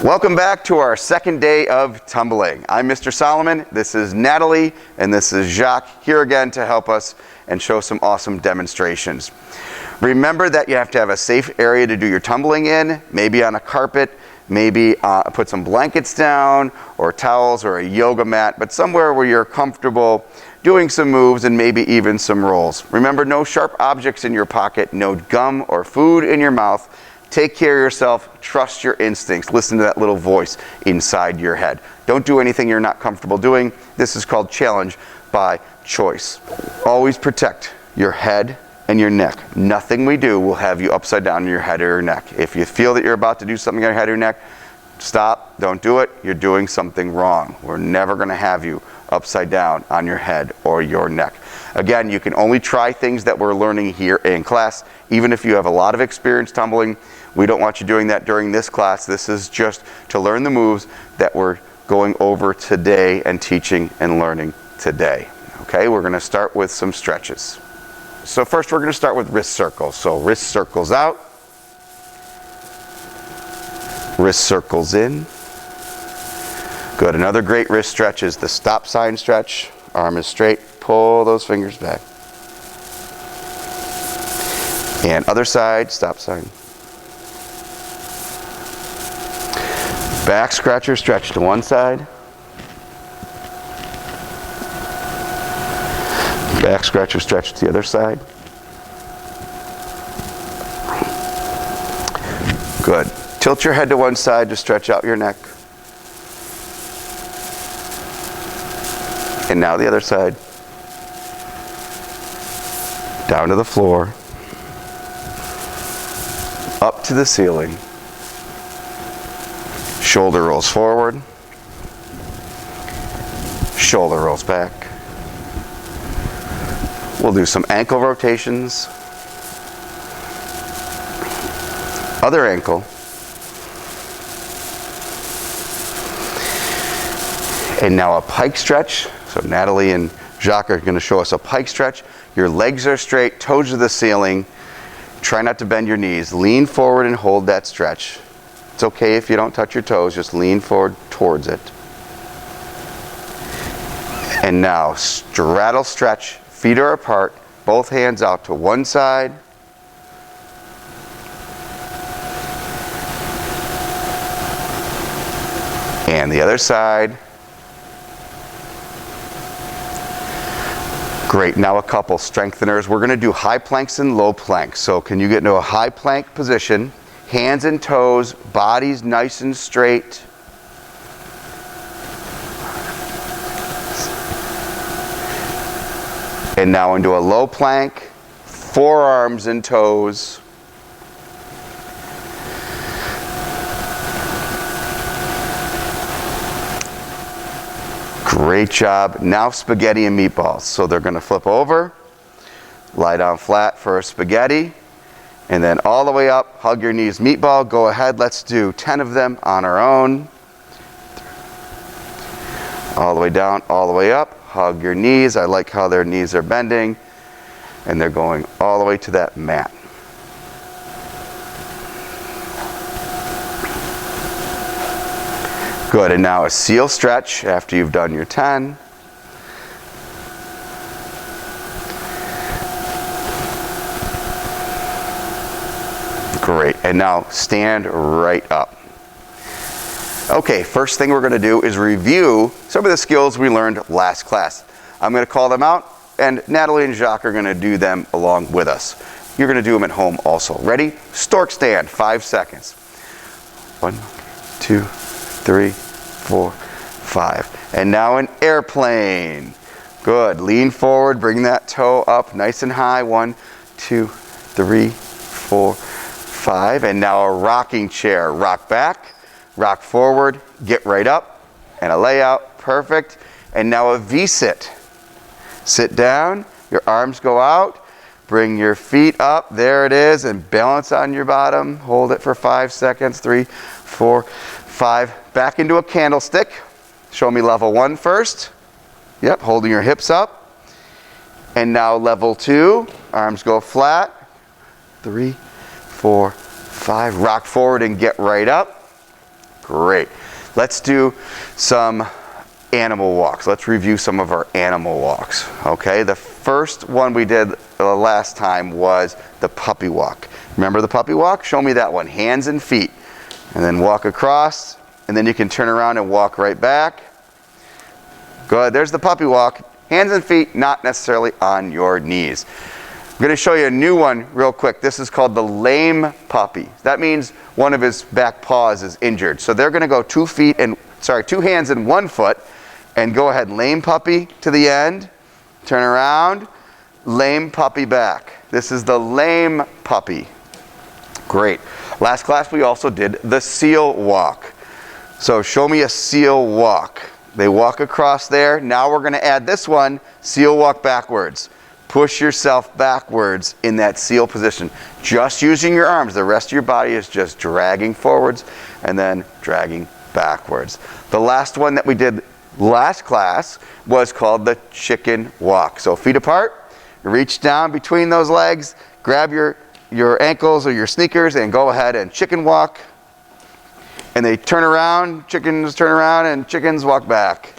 Welcome back to our second day of tumbling. I'm Mr. Solomon, this is Natalie, and this is Jacques, here again to help us and show some awesome demonstrations. Remember that you have to have a safe area to do your tumbling in, maybe on a carpet, maybe put some blankets down, or towels, or a yoga mat, but somewhere where you're comfortable doing some moves and maybe even some rolls. Remember, no sharp objects in your pocket, no gum or food in your mouth. Take care of yourself, trust your instincts, listen to that little voice inside your head. Don't do anything you're not comfortable doing. This is called challenge by choice. Always protect your head and your neck. Nothing we do will have you upside down on your head or your neck. If you feel that you're about to do something on your head or your neck, stop, don't do it. You're doing something wrong. We're never going to have you upside down on your head or your neck. Again, you can only try things that we're learning here in class. Even if you have a lot of experience tumbling, we don't want you doing that during this class. This is just to learn the moves that we're going over today and teaching and learning today. Okay, we're going to start with some stretches. So first we're going to start with wrist circles. So wrist circles out, wrist circles in. Good. Another great wrist stretch is the stop sign stretch. Arm is straight, pull those fingers back. And other side, stop sign. Back scratcher stretch to one side. Back scratcher stretch to the other side. Good. Tilt your head to one side to stretch out your neck. And now the other side. Down to the floor. Up to the ceiling. Shoulder rolls forward. Shoulder rolls back. We'll do some ankle rotations. Other ankle. And now a pike stretch. So Natalie and Jacques are going to show us a pike stretch. Your legs are straight, toes to the ceiling. Try not to bend your knees. Lean forward and hold that stretch. It's okay if you don't touch your toes, just lean forward towards it. And now straddle stretch, feet are apart, both hands out to one side. And the other side. Great, now a couple strengtheners. We're going to do high planks and low planks. So can you get into a high plank position? Hands and toes, body's nice and straight. And now into a low plank, forearms and toes. Great job. Now spaghetti and meatballs. So they're going to flip over, lie down flat for a spaghetti, and then all the way up, hug your knees, meatball. Go ahead, let's do 10 of them on our own. All the way down, all the way up, hug your knees. I like how their knees are bending, and they're going all the way to that mat. Good, and now a seal stretch after you've done your 10. Great, and now stand right up. Okay, first thing we're going to do is review some of the skills we learned last class. I'm going to call them out, and Natalie and Jacques are going to do them along with us. You're going to do them at home also. Ready? Stork stand, 5 seconds. 1, 2, 3, 4, 5. And now an airplane. Good, lean forward, bring that toe up nice and high. 1, 2, 3, 4, 5. And now a rocking chair. Rock back, rock forward, get right up, and a layout. Perfect. And now a V-sit. Sit down, your arms go out, bring your feet up, there it is, and balance on your bottom. Hold it for 5 seconds. 3, 4, 5. Back into a candlestick. Show me level 1 first. Yep, holding your hips up. And now level 2, arms go flat. 3, 4, 5. Rock forward and get right up. Great. Let's do some animal walks. Let's review some of our animal walks. Okay, the first one we did last time was the puppy walk. Remember the puppy walk? Show me that one. Hands and feet. And then walk across, and then you can turn around and walk right back. Good. There's the puppy walk. Hands and feet, not necessarily on your knees. I'm going to show you a new one real quick. This is called the lame puppy. That means one of his back paws is injured. So they're going to go 2 hands and 1 foot, and go ahead, lame puppy to the end, turn around, lame puppy back. This is the lame puppy. Great. Last class we also did the seal walk. So show me a seal walk. They walk across there. Now we're going to add this one, seal walk backwards. Push yourself backwards in that seal position. Just using your arms. The rest of your body is just dragging forwards and then dragging backwards. The last one that we did last class was called the chicken walk. So feet apart, reach down between those legs, grab your ankles or your sneakers and go ahead and chicken walk. And they turn around, chickens turn around, and chickens walk back.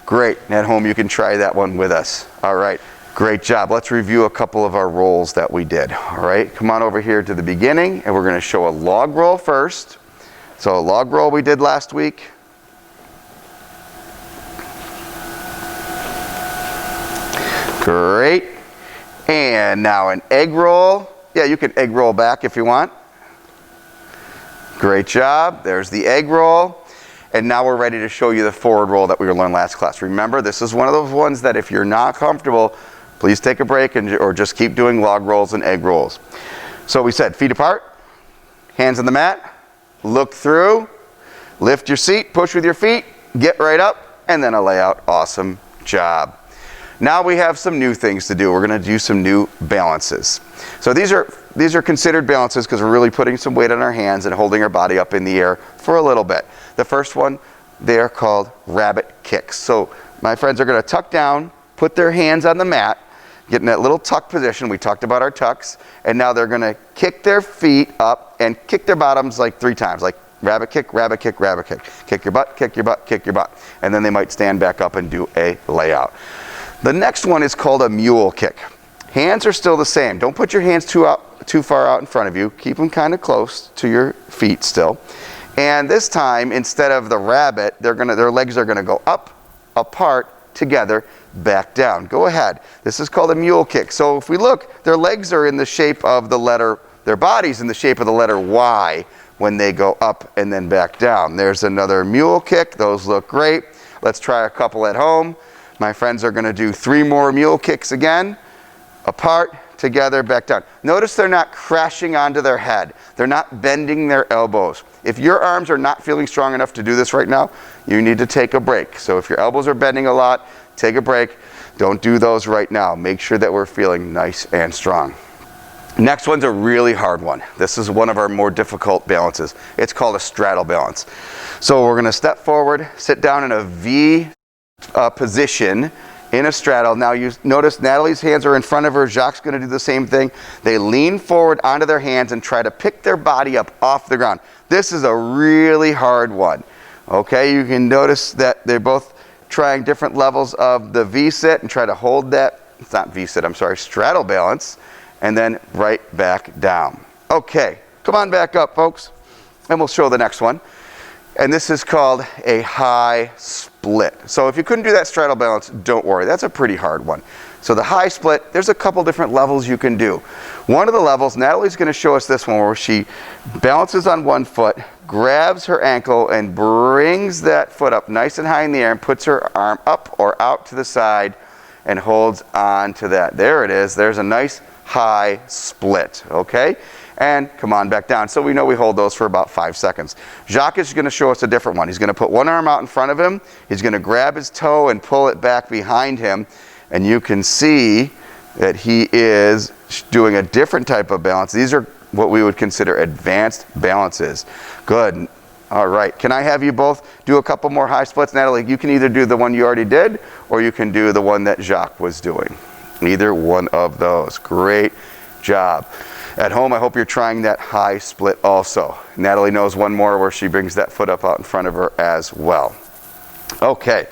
Great. At home you can try that one with us. All right. Great job. Let's review a couple of our rolls that we did. All right. Come on over here to the beginning, and we're going to show a log roll first. So a log roll we did last week. Great. And now an egg roll. Yeah, you can egg roll back if you want. Great job. There's the egg roll. And now we're ready to show you the forward roll that we learned last class. Remember, this is one of those ones that if you're not comfortable, please take a break or just keep doing log rolls and egg rolls. So we said feet apart, hands on the mat, look through, lift your seat, push with your feet, get right up, and then a layout. Awesome job. Now we have some new things to do. We're going to do some new balances. So these are considered balances because we're really putting some weight on our hands and holding our body up in the air for a little bit. The first one, they are called rabbit kicks. So my friends are going to tuck down, put their hands on the mat, get in that little tuck position. We talked about our tucks. And now they're going to kick their feet up and kick their bottoms like 3 times, like rabbit kick, rabbit kick, rabbit kick. Kick your butt, kick your butt, kick your butt. And then they might stand back up and do a layout. The next one is called a mule kick. Hands are still the same. Don't put your hands too far out in front of you. Keep them kind of close to your feet still. And this time, instead of the rabbit, their legs are going to go up, apart, together, back down. Go ahead. This is called a mule kick. So if we look, their legs are in the shape of the letter, their body's in the shape of the letter Y when they go up and then back down. There's another mule kick. Those look great. Let's try a couple at home. My friends are going to do 3 more mule kicks again. Apart, together, back down. Notice they're not crashing onto their head. They're not bending their elbows. If your arms are not feeling strong enough to do this right now, you need to take a break. So if your elbows are bending a lot, take a break. Don't do those right now. Make sure that we're feeling nice and strong. Next one's a really hard one. This is one of our more difficult balances. It's called a straddle balance. So we're going to step forward, sit down in a V position in a straddle. Now you notice Natalie's hands are in front of her. Jacques' going to do the same thing. They lean forward onto their hands and try to pick their body up off the ground. This is a really hard one. Okay, you can notice that they're both trying different levels of the V-sit and try to hold that, it's not V-sit, I'm sorry, straddle balance, and then right back down. Okay, come on back up, folks, and we'll show the next one. And this is called a high split. So if you couldn't do that straddle balance, don't worry. That's a pretty hard one. So the high split, there's a couple different levels you can do. One of the levels, Natalie's going to show us this one where she balances on one foot, grabs her ankle, and brings that foot up nice and high in the air and puts her arm up or out to the side and holds on to that. There it is. There's a nice high split. Okay? And come on back down. So we know we hold those for about 5 seconds. Jacques is going to show us a different one. He's going to put one arm out in front of him. He's going to grab his toe and pull it back behind him. And you can see that he is doing a different type of balance. These are what we would consider advanced balances. Good. All right. Can I have you both do a couple more high splits? Natalie, you can either do the one you already did, or you can do the one that Jacques was doing. Either one of those. Great. job. At home, I hope you're trying that high split also. Natalie knows one more where she brings that foot up out in front of her as well. Okay,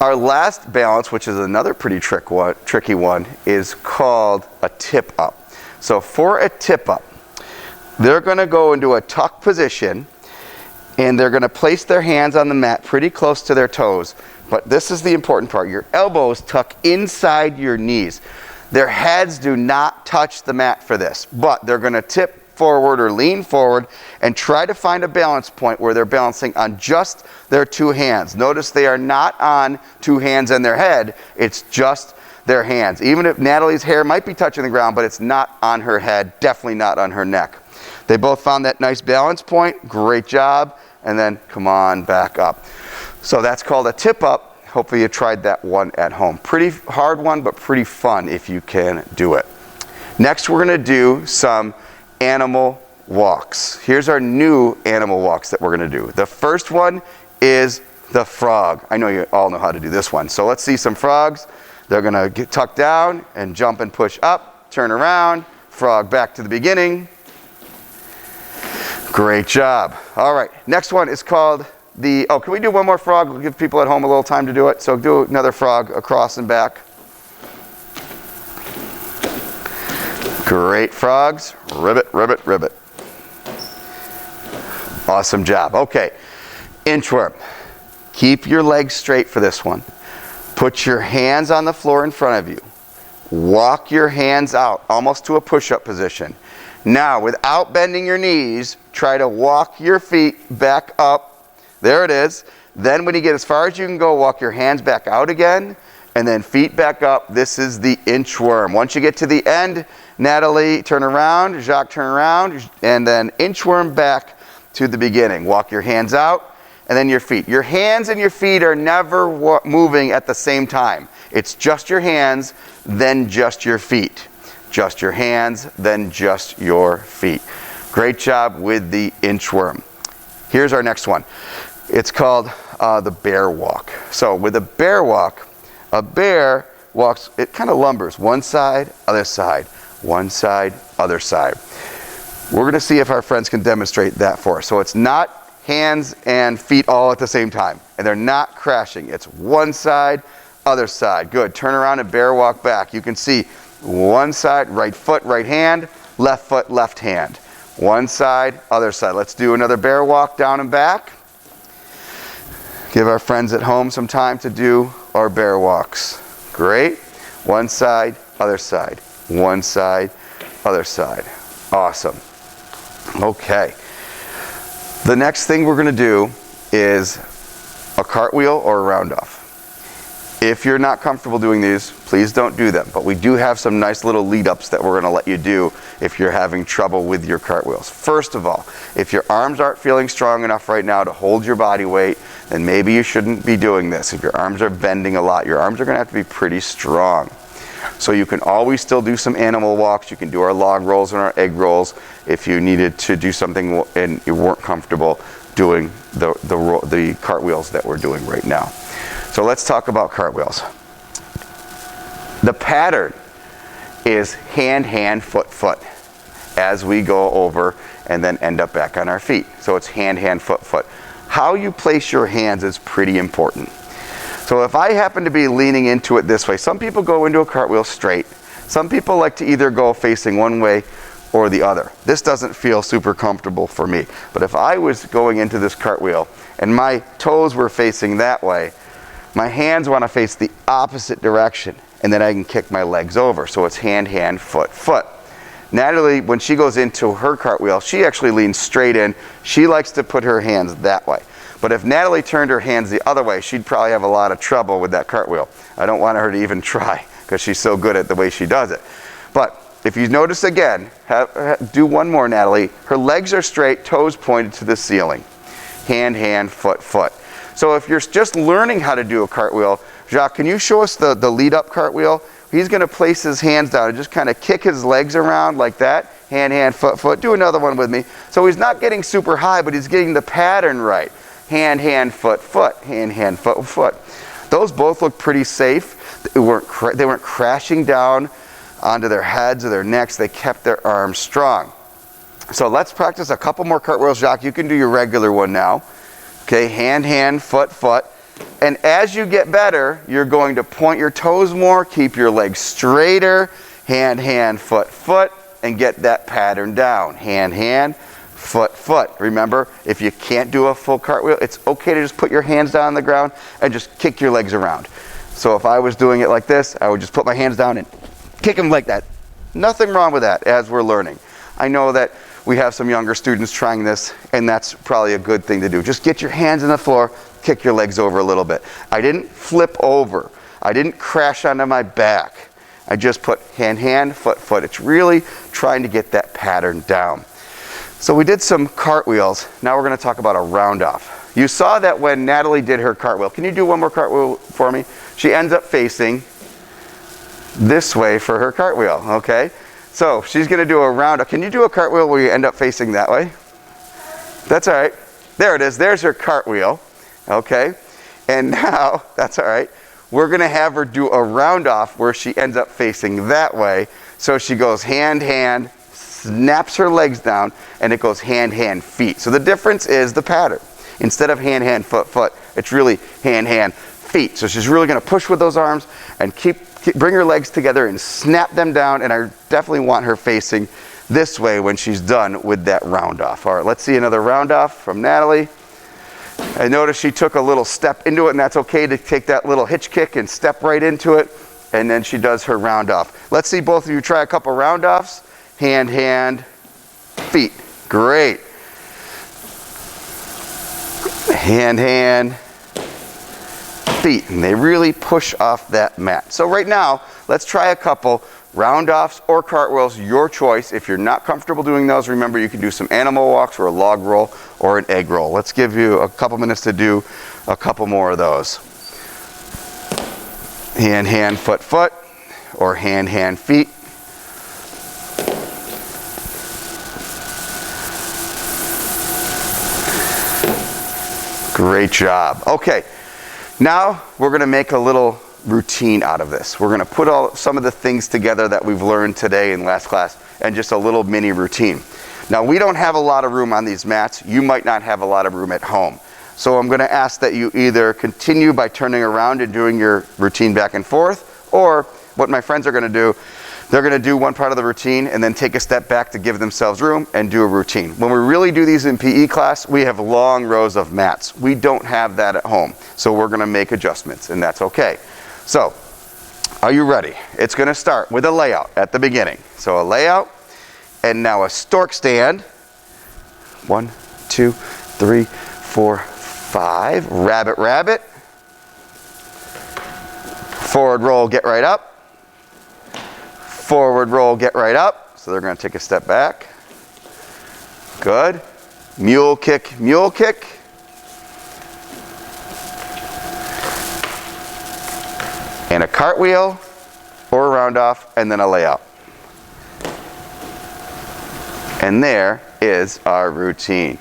our last balance, which is another pretty tricky one, is called a tip up. So for a tip up, they're going to go into a tuck position, and they're going to place their hands on the mat pretty close to their toes. But this is the important part. Your elbows tuck inside your knees. Their heads do not touch the mat for this, but they're going to tip forward or lean forward and try to find a balance point where they're balancing on just their two hands. Notice they are not on two hands and their head. It's just their hands. Even if Natalie's hair might be touching the ground, but it's not on her head, definitely not on her neck. They both found that nice balance point. Great job. And then come on back up. So that's called a tip up. Hopefully you tried that one at home. Pretty hard one, but pretty fun if you can do it. Next, we're going to do some animal walks. Here's our new animal walks that we're going to do. The first one is the frog. I know you all know how to do this one. So let's see some frogs. They're going to get tucked down and jump and push up, turn around, frog back to the beginning. Great job. All right, next one is called can we do one more frog? We'll give people at home a little time to do it. So do another frog across and back. Great frogs. Ribbit, ribbit, ribbit. Awesome job. Okay, inchworm. Keep your legs straight for this one. Put your hands on the floor in front of you. Walk your hands out almost to a push-up position. Now, without bending your knees, try to walk your feet back up. There it is. Then when you get as far as you can go, walk your hands back out again, and then feet back up. This is the inchworm. Once you get to the end, Natalie, turn around, Jacques, turn around, and then inchworm back to the beginning. Walk your hands out, and then your feet. Your hands and your feet are never moving at the same time. It's just your hands, then just your feet. Just your hands, then just your feet. Great job with the inchworm. Here's our next one. It's called the bear walk. So with a bear walk, a bear walks, it kind of lumbers one side, other side, one side, other side. We're going to see if our friends can demonstrate that for us. So it's not hands and feet all at the same time, and they're not crashing. It's one side, other side. Good. Turn around and bear walk back. You can see one side, right foot, right hand, left foot, left hand. One side, other side. Let's do another bear walk down and back. Give our friends at home some time to do our bear walks. Great. One side, other side. One side, other side. Awesome. Okay. The next thing we're going to do is a cartwheel or a round off. If you're not comfortable doing these, please don't do them. But we do have some nice little lead-ups that we're going to let you do if you're having trouble with your cartwheels. First of all, if your arms aren't feeling strong enough right now to hold your body weight, then maybe you shouldn't be doing this. If your arms are bending a lot, your arms are going to have to be pretty strong. So you can always still do some animal walks. You can do our log rolls and our egg rolls if you needed to do something and you weren't comfortable doing the cartwheels that we're doing right now. So let's talk about cartwheels. The pattern is hand, hand, foot, foot as we go over and then end up back on our feet. So it's hand, hand, foot, foot. How you place your hands is pretty important. So if I happen to be leaning into it this way, some people go into a cartwheel straight. Some people like to either go facing one way or the other. This doesn't feel super comfortable for me. But if I was going into this cartwheel and my toes were facing that way, my hands want to face the opposite direction, and then I can kick my legs over. So it's hand, hand, foot, foot. Natalie, when she goes into her cartwheel, she actually leans straight in. She likes to put her hands that way. But if Natalie turned her hands the other way, she'd probably have a lot of trouble with that cartwheel. I don't want her to even try because she's so good at the way she does it. But if you notice again, do one more, Natalie. Her legs are straight, toes pointed to the ceiling. Hand, hand, foot, foot. So if you're just learning how to do a cartwheel, Jacques, can you show us the lead-up cartwheel? He's going to place his hands down and just kind of kick his legs around like that. Hand, hand, foot, foot. Do another one with me. So he's not getting super high, but he's getting the pattern right. Hand, hand, foot, foot. Hand, hand, foot, foot. Those both look pretty safe. They weren't crashing down onto their heads or their necks. They kept their arms strong. So let's practice a couple more cartwheels, Jacques. You can do your regular one now. Okay, hand, hand, foot, foot. And as you get better, you're going to point your toes more, keep your legs straighter, hand, hand, foot, foot, and get that pattern down. Hand, hand, foot, foot. Remember, if you can't do a full cartwheel, it's okay to just put your hands down on the ground and just kick your legs around. So if I was doing it like this, I would just put my hands down and kick them like that. Nothing wrong with that as we're learning. I know that we have some younger students trying this, and that's probably a good thing to do. Just get your hands on the floor, kick your legs over a little bit. I didn't flip over. I didn't crash onto my back. I just put hand, hand, foot, foot. It's really trying to get that pattern down. So we did some cartwheels. Now we're going to talk about a round off. You saw that when Natalie did her cartwheel. Can you do one more cartwheel for me? She ends up facing this way for her cartwheel, okay? So she's going to do a round off. Can you do a cartwheel where you end up facing that way? That's all right. There it is. There's her cartwheel, okay? And now, that's all right, we're going to have her do a round off where she ends up facing that way. So she goes hand, hand, snaps her legs down, and it goes hand, hand, feet. So the difference is the pattern. Instead of hand, hand, foot, foot, it's really hand, hand, feet. So she's really going to push with those arms and bring her legs together and snap them down, and I definitely want her facing this way when she's done with that round off. All right, let's see another round off from Natalie. I noticed she took a little step into it, and that's okay to take that little hitch kick and step right into it, and then she does her round off. Let's see both of you try a couple round offs. Hand, hand, feet. Great. Hand, hand, feet. And they really push off that mat. So right now, let's try a couple round offs or cartwheels, your choice. If you're not comfortable doing those, remember you can do some animal walks or a log roll or an egg roll. Let's give you a couple minutes to do a couple more of those. Hand, hand, foot, foot, or hand, hand, feet. Great job. Okay, now we're going to make a little routine out of this. We're going to put some of the things together that we've learned today in last class and just a little mini routine. Now we don't have a lot of room on these mats. You might not have a lot of room at home. So I'm going to ask that you either continue by turning around and doing your routine back and forth, or what my friends are going to do, they're going to do one part of the routine and then take a step back to give themselves room and do a routine. When we really do these in PE class, we have long rows of mats. We don't have that at home. So we're going to make adjustments, and that's okay. So, are you ready? It's going to start with a layout at the beginning. So a layout, and now a stork stand. 1, 2, 3, 4, 5. Rabbit, rabbit. Forward roll, get right up. Forward roll, get right up. So they're going to take a step back. Good. Mule kick, mule kick. And a cartwheel or a round off, and then a layout. And there is our routine.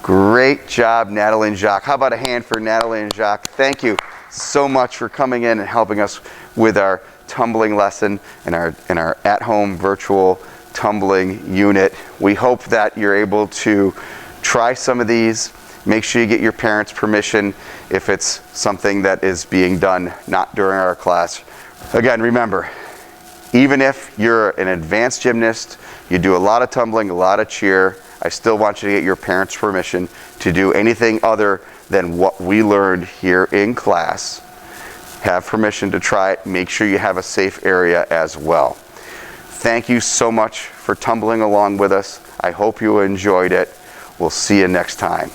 Great job, Natalie and Jacques. How about a hand for Natalie and Jacques? Thank you so much for coming in and helping us with our tumbling lesson and our at-home virtual tumbling unit. We hope that you're able to try some of these. Make sure you get your parents' permission if it's something that is being done not during our class. Again, remember, even if you're an advanced gymnast, you do a lot of tumbling, a lot of cheer, I still want you to get your parents' permission to do anything other than what we learned here in class. Have permission to try it. Make sure you have a safe area as well. Thank you so much for tumbling along with us. I hope you enjoyed it. We'll see you next time.